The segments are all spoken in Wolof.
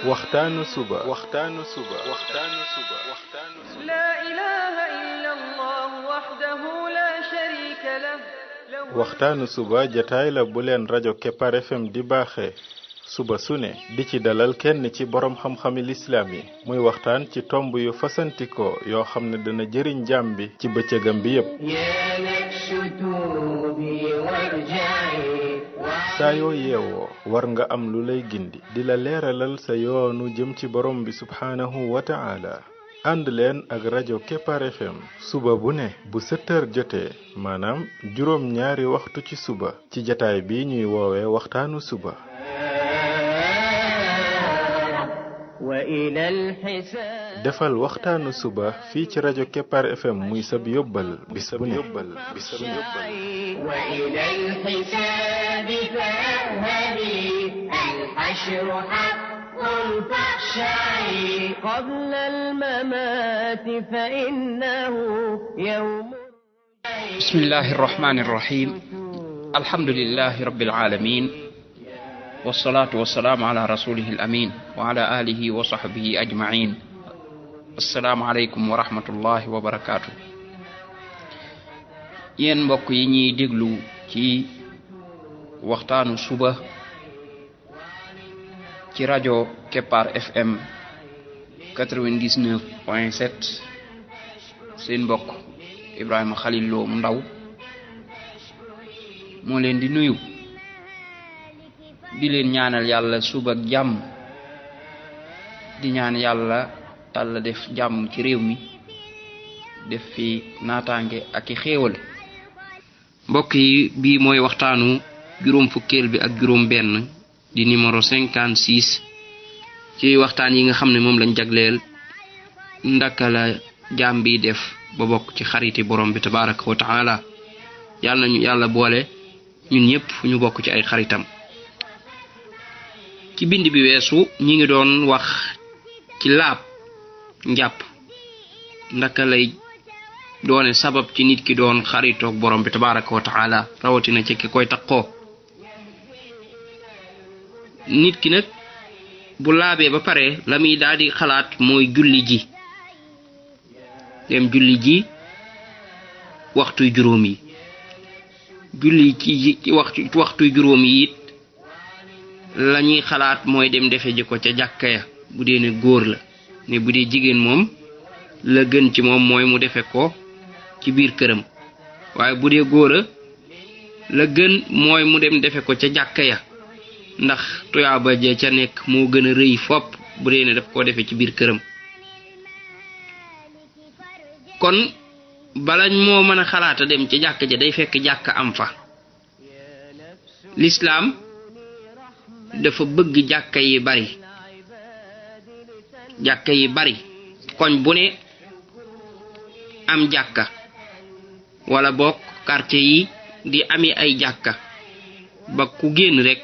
waxtaanu suba لا إله إلا الله وحده لا شريك له waxtaanu suba jataay la bu leen rajo Kepar FM di baaxee suba su ne di ci dalal kenn ci borom xam-xami lislaam yi muy waxtaan ci tomb yu fasantikoo yoo xam ne dana jëriñ jaam bi ci bëccëgam bi yépp saa yoo yeewoo war nga am lu lay gindi di la leeralal sa yoonu jëm ci borom bi subhaanahu wa ta'ala ànd leen ak rajo Kepar FM suba bu ne bu 7h jotee maanaam juróom ñaari waxtu ci suba ci jataay bi ñuy woowee waxtaanu suba defal waxtaanu suba fii ci rajo Kepar FM muy sab yóbbal bis bu ne قبل الممات فإنه يوم بسم الله الرحمن الرحيم الحمد لله رب العالمين والصلاة والسلام على رسوله الأمين وعلى آله وصحبه أجمعين السلام عليكم ورحمة الله وبركاته yéen mbokk yi ñuy déglu ci waxtaanu suba ci rajo Kepar FM 99.7 seen mbokk Ibrahima Khalil Lo mu ndaw moo leen di nuyu di leen ñaanal yàlla suba ak jàmm di ñaan yàlla def jàmm ci réew mi def fi naataange ak i xéewal mbokk yi bii mooy waxtaanu juróom fukkeel bi ak juróom benn di numéro 56 ci waxtaan yi nga xam ne moom lañ jagleel ndaka la jaam bi def ba bokk ci xariti borom bi tabaraka wa taala yàlla nañu yàlla boole ñun ñëpp fu ñu bokk ci ay xaritam ci bind bi weesu ñi ngi doon wax ci laab njàpp ndaka lay doone sabab ci nit ki doon xaritoog borom bi tabaraka wa taala rawatina ci ki koy takkoo nit ki nag bu laabee ba pare la muy daal di xalaat mooy julli ji dem julli ji waxtuy juróom yi julli ci waxtuy juróom yi it la ñuy xalaat mooy dem defe ji ko ca jàkka ya bu dee ne góor la ne bu dee jigéen moom la gën ci moom mooy mu defe ko ci biir këram waaye bu dee góor a la gën mooy mu dem defe ko ca jàkka ya ndax tuyaaba ja ca nekk moo gën a rëy fopp bu dee ne daf koo defee ci biir këram kon bala moo mën a xalaata dem ci jàkka ja day fekk jàkka am fa lislaam dafa bëgg jàkka yi bari koñ bu ne am jàkka wala bokk quartier yi di ami ay jàkka ba ku génn rek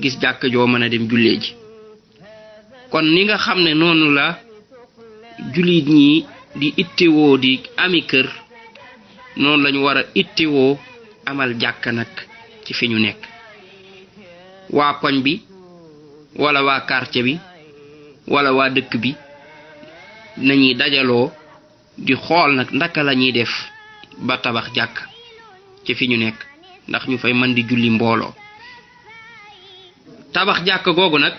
gis jàkka joo mën a dem jullee ji kon ni nga xam ne noonu la jullit ñi di ittewoo di ami kër noonu lañu war a ittewoo amal jàkka nag ci fi ñu nekk waa koñ bi wala waa quartier bi wala waa dëkk bi nañuy dajaloo di xool nag ndaka la ñuy def ba tabax jàkk ci fi ñu nekk ndax ñu fay mën di julli mbooloo tabax jàkk googu nag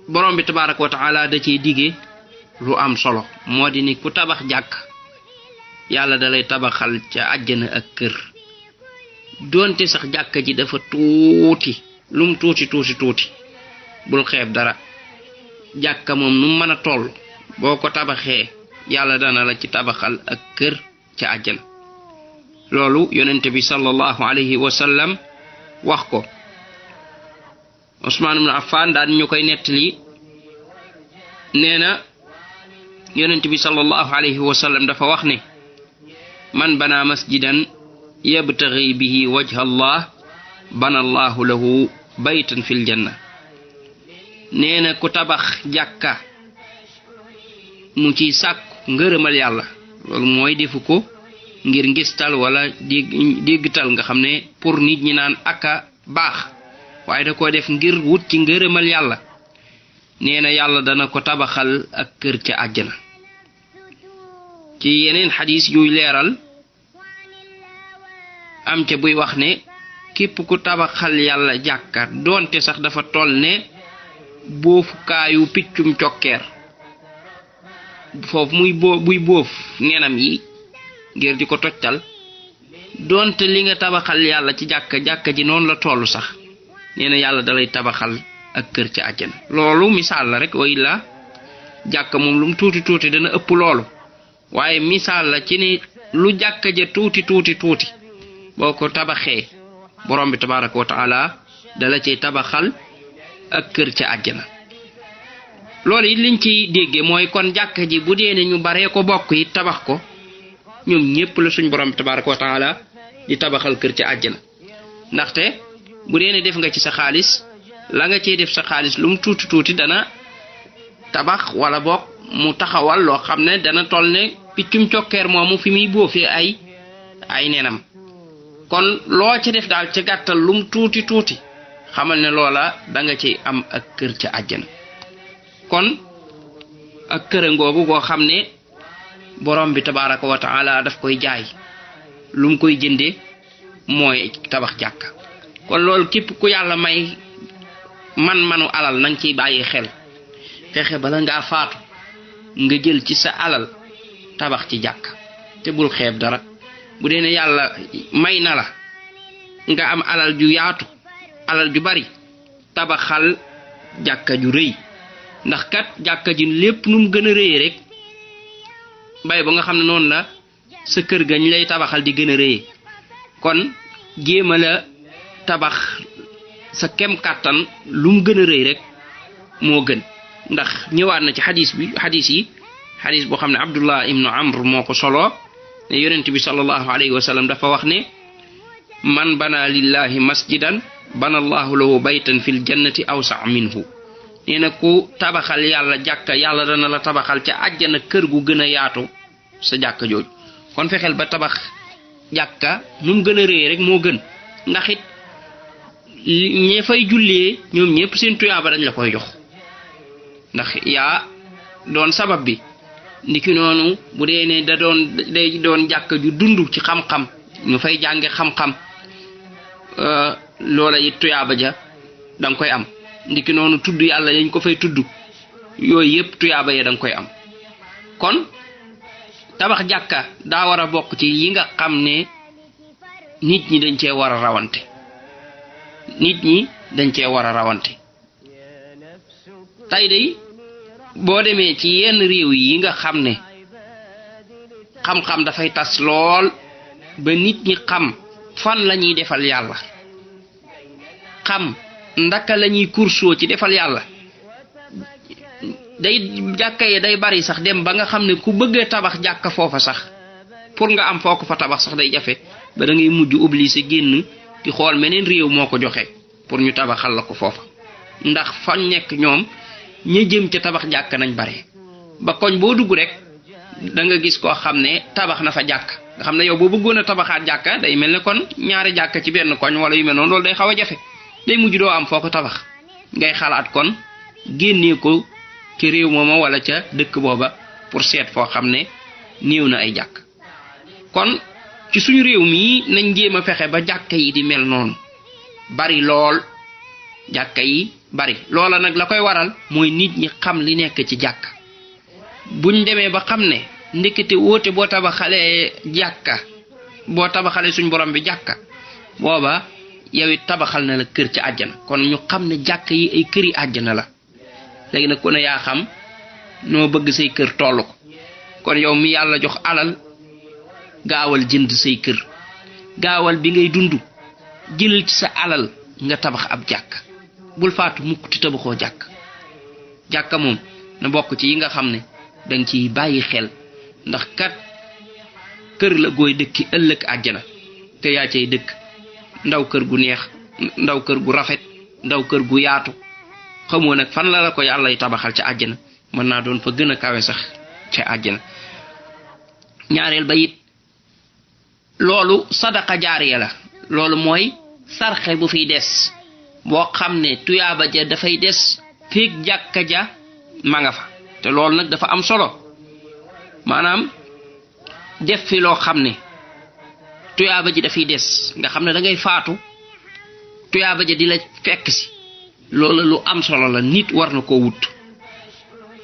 borom bi tabaraka wa taala da cee dige lu am solo moo di ni ku tabax jàkk yàlla dalay tabaxal ca àjjana ak kër doonte sax jàkk ji dafa tuuti lum tuuti bul xeeb dara jàkka moom nu mën a toll boo ko tabaxee yàlla dana la ci tabaxal ak kër ca àjjana loolu yonente bi sallallahu alayhi wa sallam wax ko Usmaan ibn Affan daan ñu koy nettali nee na yonente bi sallallahu alayhi wa sallam dafa wax ne man bana masjidan yabtaghi bihi wajha Allah bana Allahu lahu baytan fil janna nee na ku tabax jàkka mu ci sàkku ngërëmal yàlla loolu mooy defu ko ngir ngistal wala déggtal nga xam ne pour nit ñi naan aka baax waaye da ko def ngir wut ci ngërëmal yàlla nee na yàlla dana ko tabaxal ak kër ca àjjana ci yeneen xadis yuy leeral am ca buy wax ne képp ku tabaxal yàlla jàkka doonte sax dafa toll ne boofukaayu piccum cokkeer foofu buy boof nenam yi ngir di ko tojtal doonte li nga tabaxal yàlla ci jàkka ji noonu la tollu sax nee na yàlla dalay tabaxal ak kër ci àjjana loolu misaal la rek way la jàkka moom lu mu tuuti dana ëpp loolu waaye misaal la ci ni lu jàkka ja tuuti boo ko tabaxee borom bi tabaraka wa taala dala cay tabaxal ak kër ca àjjana loolu it liñ ciy dégge mooy kon jàkka ji bu dee ne ñu baree ko bokk it tabax ko ñoom ñépp la suñ borom bi tabaraka wa taala di tabaxal kër ca àjjana ndaxte bu dee ne def nga ci sa xaalis la nga cey def sa xaalis lu mu tuuti dana tabax wala bokk mu taxawal loo xam ne dana toll ne piccum cokkeer moomu fi muy boofee ay nenam kon loo ci def daal ca gàttal lu mu tuuti xamal ne loola da nga ci am ak kër ca àjjana kon ak kërangoogu goo xam ne borom bi tabaraka wa taala daf koy jaay lu mu koy jënde mooy tabax jàkka kon loolu képp ku yàlla may manu alal nang ciy bàyyi xel fexe bala ngaa faatu nga jël ci sa alal tabax ci jàkka te bul xeeb dara bu dee ne yàlla may na la nga am alal ju yaatu alal ju bari tabaxal jàkka ju rëy ndax kat jàkka ji lépp nu mu gën a rëyee rek bay ba nga xam ne noonu la sa kër ga ñu lay tabaxal di gën a rëyee kon jéema la tabax sa kem kàttan lu mu gën a rëy rek moo gën ndax ñëwaat na ci xadis boo xam ne Abdullah ibnu Amr moo ko solo ne yonent bi sallallahu alayhi wa sallam dafa wax ne man bana lillahi masjidan bana allahu lahu baytan fil jannati awsa minhu nee na ku tabaxal yàlla jàkka yàlla dana la tabaxal ca àjjana kër gu gën a yaatu sa jàkka jooju kon fexeel ba tabax jàkka nu mu gën a rëy rek moo gën ndax it ñe fay jullee ñoom ñépp seen tuyaaba dañ la koy jox ndax yaa doon sabab bi ndiki noonu bu dee ne day doon jàkka ju dund ci xam-xam ñu fay jànge xam-xam loola it tuyaaba ja danga koy am ndiki noonu tudd yàlla yañ ko fay tudd yooyu yépp tuyaaba ya danga koy am kon tabax jàkka daa war a bokk ci yi nga xam ne nit ñi dañ cee war a rawante tey day boo demee ci yenn réew yi nga xam ne xam-xam dafay tas lool ba nit ñi xam fan la ñuy defal yàlla xam ndaka la ñuy kursoo ci defal yàlla day jàkka yi day bari sax dem ba nga xam ne ku bëggee tabax jàkka foofa sax pour nga am foo ko fa tabax sax day jafe ba da ngay mujj obligé génn di xool meneen réew moo ko joxe pour ñu tabaxal la ko foofa ndax fañ nekk ñoom ña jëm ca tabax jàkka nañ bare ba koñ boo dugg rek da nga gis koo xam ne tabax na fa jàkka nga xam ne yow boo bëggoon a tabaxaat jàkka day mel ne kon ñaari jàkka ci benn koñ wala yu mel noonu loolu day xaw a jafe day mujj doo am foo ko tabax ngay xalaat kon génnee ko ci réew mooma wala ca dëkk booba pour seet foo xam ne néew na ay jàkk kon ci suñu réew mii nañ jéem a fexe ba jàkka yi di mel noonu bari lool jàkka yi bari loola nag la koy waral mooy nit ñi xam li nekk ci jàkka buñ demee ba xam ne ndekete woote boo tabaxalee suñ borom bi jàkka booba yow it tabaxal na la kër ci àjjana kon ñu xam ne jàkka yi ay këri àjjana la léegi nag ku ne yaa xam noo bëgg say kër tollu ko kon yow mi yàlla jox alal gaawal jënd say kër gaawal bi ngay dund jëlal ci sa alal nga tabax ab jàkka bul faatu mukk ti tabaxoo jàkka moom na bokk ci yi nga xam ne danga ciy bàyyi xel ndax kat kër la gooy dëkki ëllëg àjjana te yaa cay dëkk ndaw kër gu neex ndaw kër gu rafet ndaw kër gu yaatu xamoo nag fan la ko yàlla tabaxal ca àjjana mën naa doon fa gën a kawe sax ca àjjana ñaareel ba it loolu sadaqa jaariya la loolu mooy sarxe bu fiy des boo xam ne tuyaaba ja dafay des feeg jàkka ja ma nga fa te loolu nag dafa am solo maanaam def fi loo xam ne tuyaaba ji dafay des nga xam ne da ngay faatu tuyaaba ja di la fekk si loolu lu am solo la nit war na koo wut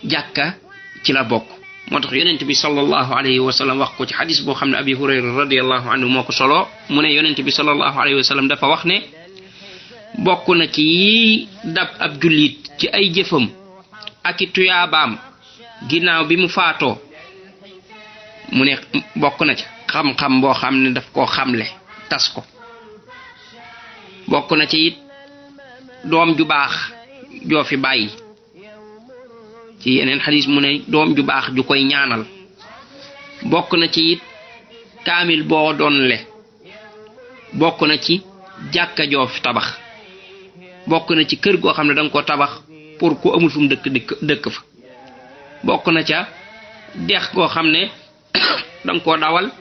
jàkka ci la bokk moo tax yonent bi sallallahu alayhi wa sallam wax ko ci xadis boo xam ne abi hurayra radiyallahu anhu moo ko solo mu ne yonent bi sallallahu alayhi wa sallam dafa wax ne bokk na ci yi dab ab jullit ci ay jëfam ak i tuyaabaam ginnaaw bi mu faatoo mu ne bokk na ca xam-xam boo xam ne daf koo xamle tas ko bokk na ci it doom ju baax joo fi bàyyi ci yeneen xadis mu ne doom ju baax ju koy ñaanal bokk na ci it kaamil boo doon le bokk na ci jàkka joo fi tabax bokk na ci kër goo xam ne danga ko tabax pour ku amul fu mu dëkk fa bokk na ca dex goo xam ne danga koo dawal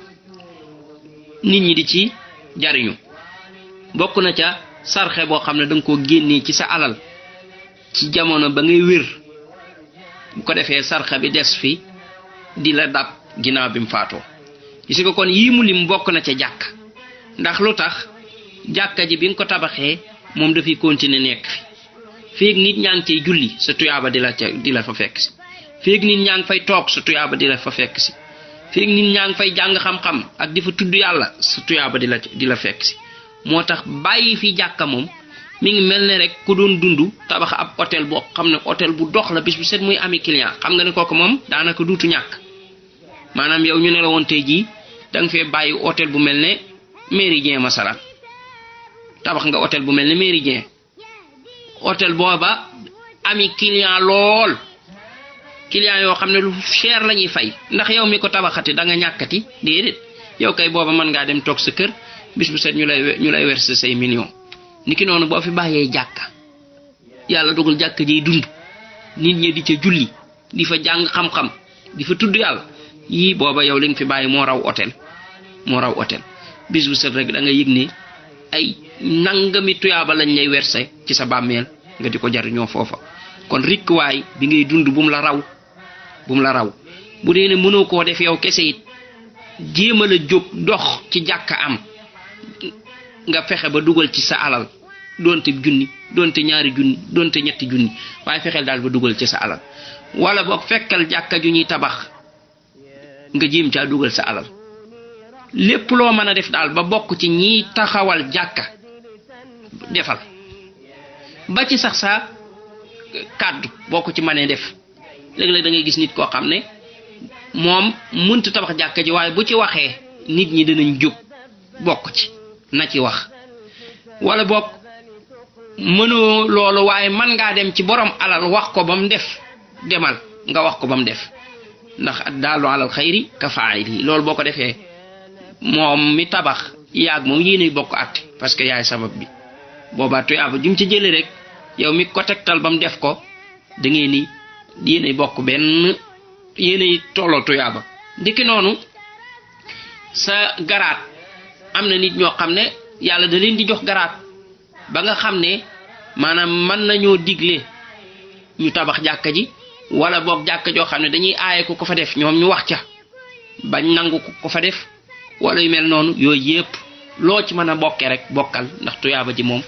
nit ñi di ci jariñu bokk na ca sarxe boo xam ne danga koo génnee ci sa alal ci jamono ba ngay wér bu ko defee sarxe bi des fi di la dab ginnaaw bi mu faatoo gis nga kon yii mu lim bokk na ca jàkk ndax lu tax jàkka ji bi nga ko tabaxee moom dafay continuer nekk fi feeg nit ñaa ngi cay julli sa tuyaaba di la fa fekk si feeg nit ñaa ngi fay toog sa tuyaaba di la fa fekk si feeg nit ñaa ngi fay jàng xam-xam ak di fa tudd yàlla sa tuyaaba di la fekk si moo tax bàyyi fi jàkka moom mi ngi mel ne rek ku doon dund tabax ab hôtel boo xam ne hôtel bu dox la bis bu set muy ami client xam nga ne kooku moom daanaka duutu ñàkk maanaam yow ñu ne la woon tey jii da nga fee bàyyi hôtel bu mel ne Méridien masalan tabax nga hôtel bu mel ne Méridien hôtel booba ami client lool client yoo xam ne lu cher la ñuy fay ndax yow mi ko tabaxati da nga ñàkkati déedéet yow kay booba mën ngaa dem toog sa kër bis bu set ñu lay verser say millions niki noonu boo fi bàyyee jàkka yàlla dogal jàkka jiy dund nit ñi di ca julli di fa jàng xam-xam di fa tudd yàlla yii booba yow li nga fi bàyyi moo raw hôtel bis bu set rek da nga yëg ne ay nangami tuyaaba lañ lay verser ci sa bàmmeel nga di ko jariñoo foofa kon rikkuwaay bi ngay dund bu mu la raw bu dee ne mënoo koo def yow kese it jéemal a jóg dox ci jàkka am nga fexe ba dugal ci sa alal doonte junni doonte ñaari junni doonte ñetti junni waaye fexeel daal ba dugal ci sa alal wala boog fekkal jàkka ju ñuy tabax nga jéem caa dugal sa alal lépp loo mën a def daal ba bokk ci ñiy taxawal jàkka defal ba ci sax sa kàddu boo ko ci mënee def léeg-léeg da ngay gis nit koo xam ne moom mënta tabax jàkka ji waaye bu ci waxee nit ñi dinañ jóg bokk ci na ci wax wala bokk mënoo loolu waaye mën ngaa dem ci borom alal wax ko ba mu def demal nga wax ko ba mu def ndax daalu alal xayri ka faa'ili loolu boo ko defee moom mi tabax yaag moom yéenay bokk àtte parce que yaay sabab bi boobaa tuyaaba jum ci jële rek yow mi ko tegtal ba mu def ko da ngeen ni yéenay bokk benn yéenay tolloo tuyaaba ndiki noonu sa garaat am na nit ñoo xam ne yàlla da leen di jox garaat ba nga xam ne maanaam mën nañoo digle ñu tabax jàkka ji wala boog jàkka joo xam ne dañuy aaye ko fa def ñoom ñu wax ca bañ nangu ko fa def wala yu mel noonu yooyu yépp loo ci mën a bokkee rek bokkal ndax tuyaaba ji moom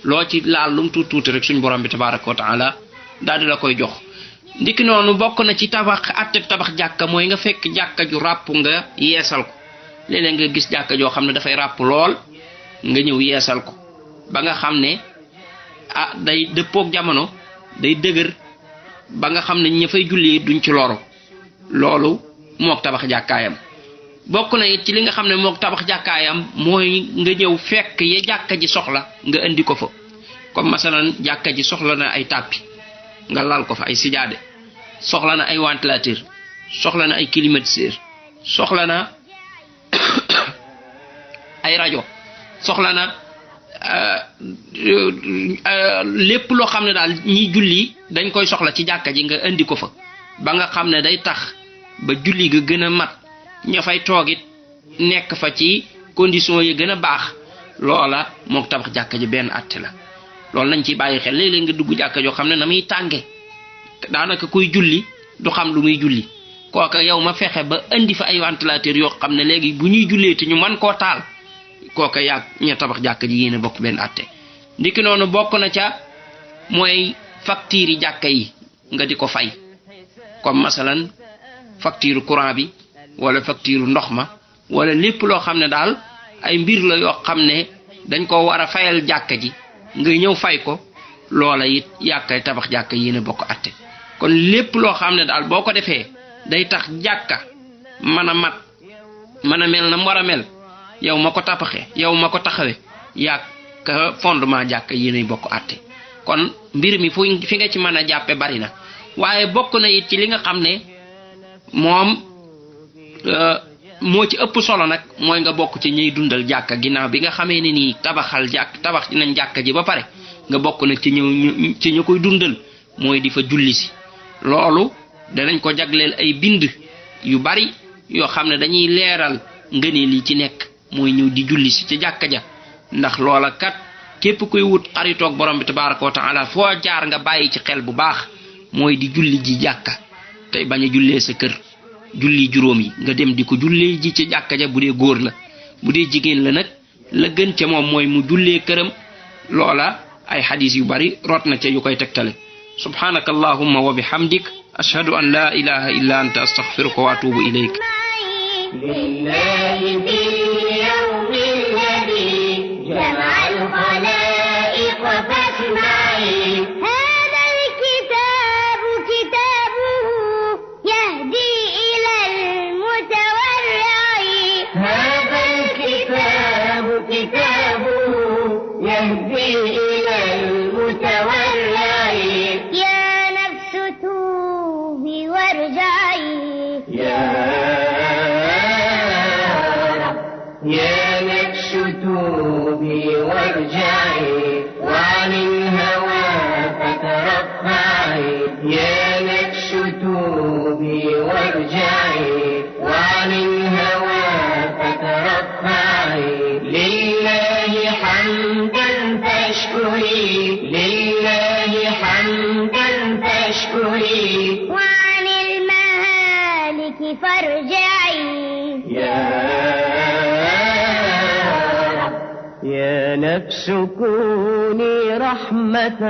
loo ci laal lum tuuti rek suñ borom bi tabaraka wa taala daal di la koy jox ndiki noonu bokk na ci tabax atteb tabax jàkka mooy nga fekk jàkka ju ràpp nga yeesal ko léeg-léeg nga gis jàkka joo xam ne dafay ràpp lool nga ñëw yeesal ko ba nga xam ne day dëppook jamono day dëgër ba nga xam ne ña fay julli duñ ci loro loolu mook tabax jàkkaayam bokk na it ci li nga xam ne mook tabax jàkkaayam mooy nga ñëw fekk ya jàkka ji soxla nga indi ko fa comme masalan jàkka ji soxla na ay tàppi nga lal ko fa ay sijaade soxla na ay ventilateur soxla na ay climatiseur soxla na ay rajo soxla na lépp loo xam ne daal ñi julli dañ koy soxla ci jàkka ji nga indi ko fa ba nga xam ne day tax ba julli ga gën a mat ña fay toogit nekk fa ci condition yi gën a baax loola mook tabax jàkka ji benn àtte la loolu nañ ci bàyyi xel léeg-léeg nga dugg jàkka joo xam ne na muy tànge daanaka kuy julli du xam lu muy julli kooka yow ma fexe ba indi fa ay ventilateur yoo xam ne léegi bu ñuy jullee te ñu mën koo taal kooka yaag ña tabax jàkka ji yéen a bokk benn atte ndiki noonu bokk na ca mooy facture yi jàkka yi nga di ko fay comme masalan facture courant bi wala facture ndox ma wala lépp loo xam ne daal ay mbir la yoo xam ne dañ ko war a fayal jàkka ji nga ñëw fay ko loola it yàkkay tabax jàkka yéen a bokk atte kon lépp loo xam ne daal boo ko defee day tax jàkka mën a mat mën a mel na mu war a mel yow ma ko tabaxee yow ma ko taxawee yàkka fondement jàkka yéen a bokk atte kon mbir mi fi nga ci mën a jàppe bari na waaye bokk na it ci li nga xam ne moom moo ci ëpp solo nag mooy nga bokk ci ñuy dundal jàkka ginnaaw bi nga xamee ne nii tabax nañ jàkka ji ba pare nga bokk nag ci ñu koy dundal mooy di fa julli si loolu danañ ko jagleel ay bind yu bari yoo xam ne dañuy leeral ngëneel yi ci nekk mooy ñëw di julli si ci jàkka ja ndax loola kat képp kuy wut xaritoog borom bi tabaraka wa taala foo jaar nga bàyyi ci xel bu baax mooy di julli ji jàkka tey bañ a jullee sa kër julli juróom yi nga dem di ko jullee ji ci jàkka ja bu dee góor la bu dee jigéen la nag la gën ca moom mooy mu jullee këram loola ay xadis yu bari rot na ca yu koy tegtale subhanaka allahumma wa bihamdik ashhadu an la ilaha illa anta astaghfiruka wa atubu ilayk لله باليوم الذي جمع الخلائق فاسمعي هذا الكتاب كتابه يهدي إلى المتورع هذا الكتاب كتابه يهدي إلى المتورع يا نفس توبي وارجعي يا نفس توبي وارجعي وعن الهوى فترفعي يا نفس توبي وارجعي وعن الهوى فترفعي لله حمدا فاشكري لله حمدا فاشكري وعن المهالك فارجعي يا نفس كوني رحمة